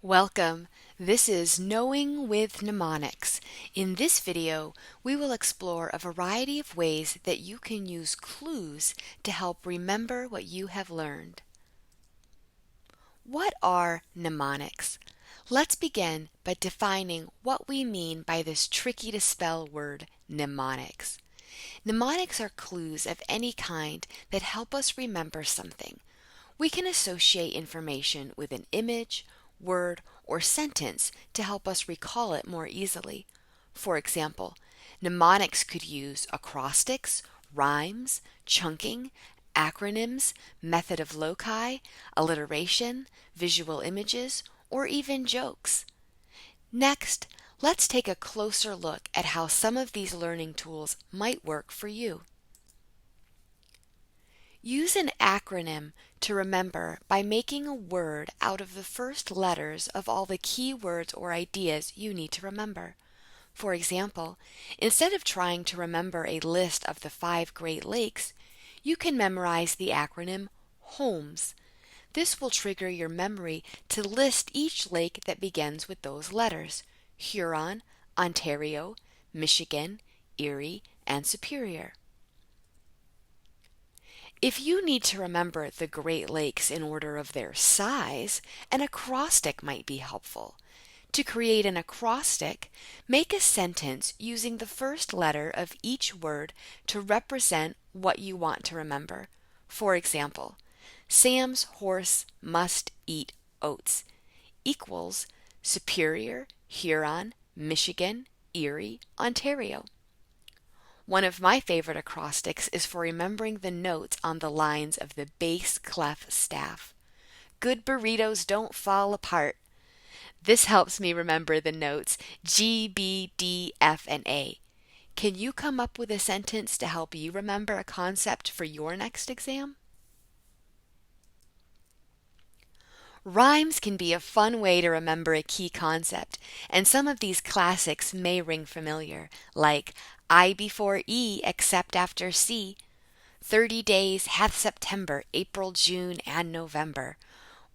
Welcome. This is Knowing with Mnemonics. In this video, we will explore a variety of ways that you can use clues to help remember what you have learned. What are mnemonics? Let's begin by defining what we mean by this tricky to spell word, mnemonics. Mnemonics are clues of any kind that help us remember something. We can associate information with an image, word, or sentence to help us recall it more easily. For example, mnemonics could use acrostics, rhymes, chunking, acronyms, method of loci, alliteration, visual images, or even jokes. Next, let's take a closer look at how some of these learning tools might work for you. Use an acronym to remember by making a word out of the first letters of all the key words or ideas you need to remember. For example, instead of trying to remember a list of the 5 Great Lakes, you can memorize the acronym HOMES. This will trigger your memory to list each lake that begins with those letters: Huron, Ontario, Michigan, Erie, and Superior. If you need to remember the Great Lakes in order of their size, an acrostic might be helpful. To create an acrostic, make a sentence using the first letter of each word to represent what you want to remember. For example, Sam's horse must eat oats equals Superior, Huron, Michigan, Erie, Ontario. One of my favorite acrostics is for remembering the notes on the lines of the bass clef staff. Good burritos don't fall apart. This helps me remember the notes G, B, D, F, and A. Can you come up with a sentence to help you remember a concept for your next exam? Rhymes can be a fun way to remember a key concept, and some of these classics may ring familiar, like I before E except after C, 30 days hath September, April, June, and November,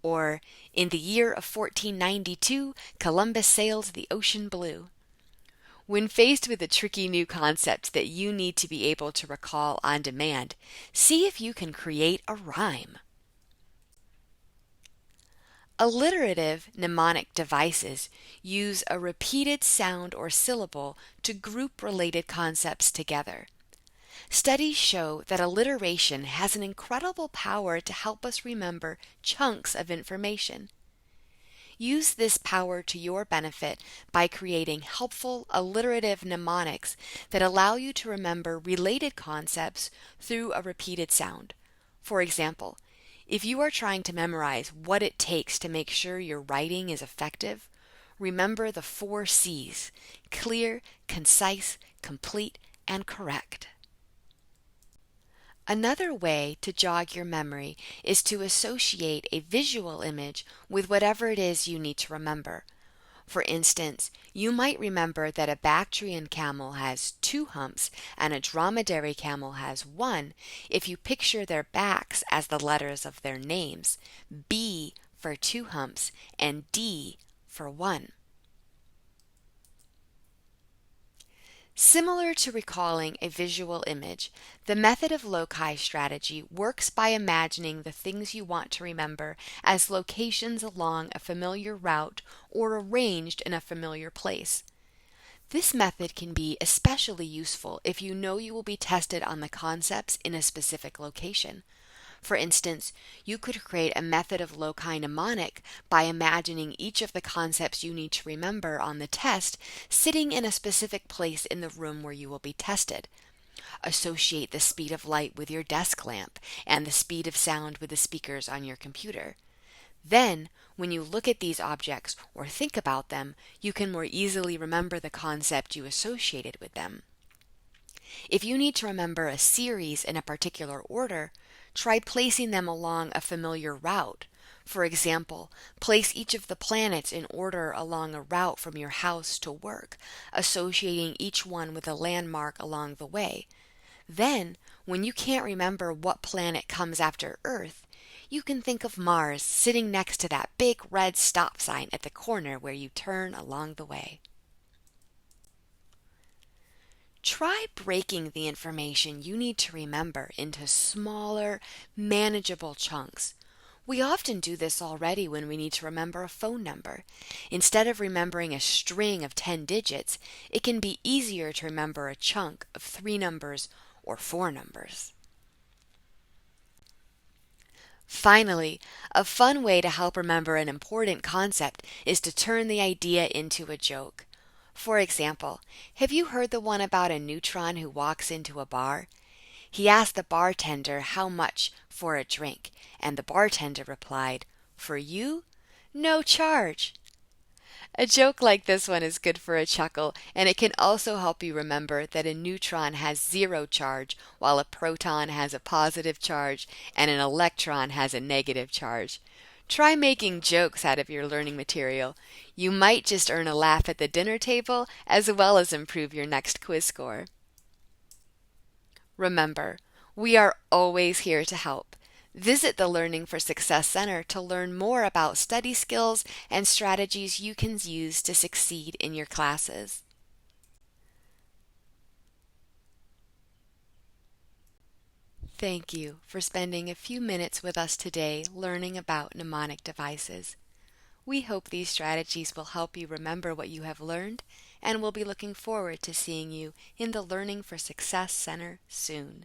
or in the year of 1492 Columbus sailed the ocean blue. When faced with a tricky new concept that you need to be able to recall on demand, see if you can create a rhyme. Alliterative mnemonic devices use a repeated sound or syllable to group related concepts together. Studies show that alliteration has an incredible power to help us remember chunks of information. Use this power to your benefit by creating helpful alliterative mnemonics that allow you to remember related concepts through a repeated sound. For example, if you are trying to memorize what it takes to make sure your writing is effective, remember the 4 C's: clear, concise, complete, and correct. Another way to jog your memory is to associate a visual image with whatever it is you need to remember. For instance, you might remember that a Bactrian camel has 2 humps and a dromedary camel has 1 if you picture their backs as the letters of their names, B for 2 humps and D for 1. Similar to recalling a visual image, the method of loci strategy works by imagining the things you want to remember as locations along a familiar route or arranged in a familiar place. This method can be especially useful if you know you will be tested on the concepts in a specific location. For instance, you could create a method of loci mnemonic by imagining each of the concepts you need to remember on the test sitting in a specific place in the room where you will be tested. Associate the speed of light with your desk lamp and the speed of sound with the speakers on your computer. Then, when you look at these objects or think about them, you can more easily remember the concept you associated with them. If you need to remember a series in a particular order, try placing them along a familiar route. For example, place each of the planets in order along a route from your house to work, associating each one with a landmark along the way. Then, when you can't remember what planet comes after Earth, You can think of Mars sitting next to that big red stop sign at the corner where you turn along the way. Try breaking the information you need to remember into smaller, manageable chunks. We often do this already when we need to remember a phone number. Instead of remembering a string of 10 digits, it can be easier to remember a chunk of 3 numbers or 4 numbers. Finally, a fun way to help remember an important concept is to turn the idea into a joke. For example, have you heard the one about a neutron who walks into a bar? He asked the bartender how much for a drink, and the bartender replied, "For you? No charge." A joke like this one is good for a chuckle, and it can also help you remember that a neutron has zero charge, while a proton has a positive charge, and an electron has a negative charge. Try making jokes out of your learning material. You might just earn a laugh at the dinner table as well as improve your next quiz score. Remember, we are always here to help. Visit the Learning for Success Center to learn more about study skills and strategies you can use to succeed in your classes. Thank you for spending a few minutes with us today learning about mnemonic devices. We hope these strategies will help you remember what you have learned, and we'll be looking forward to seeing you in the Learning for Success Center soon.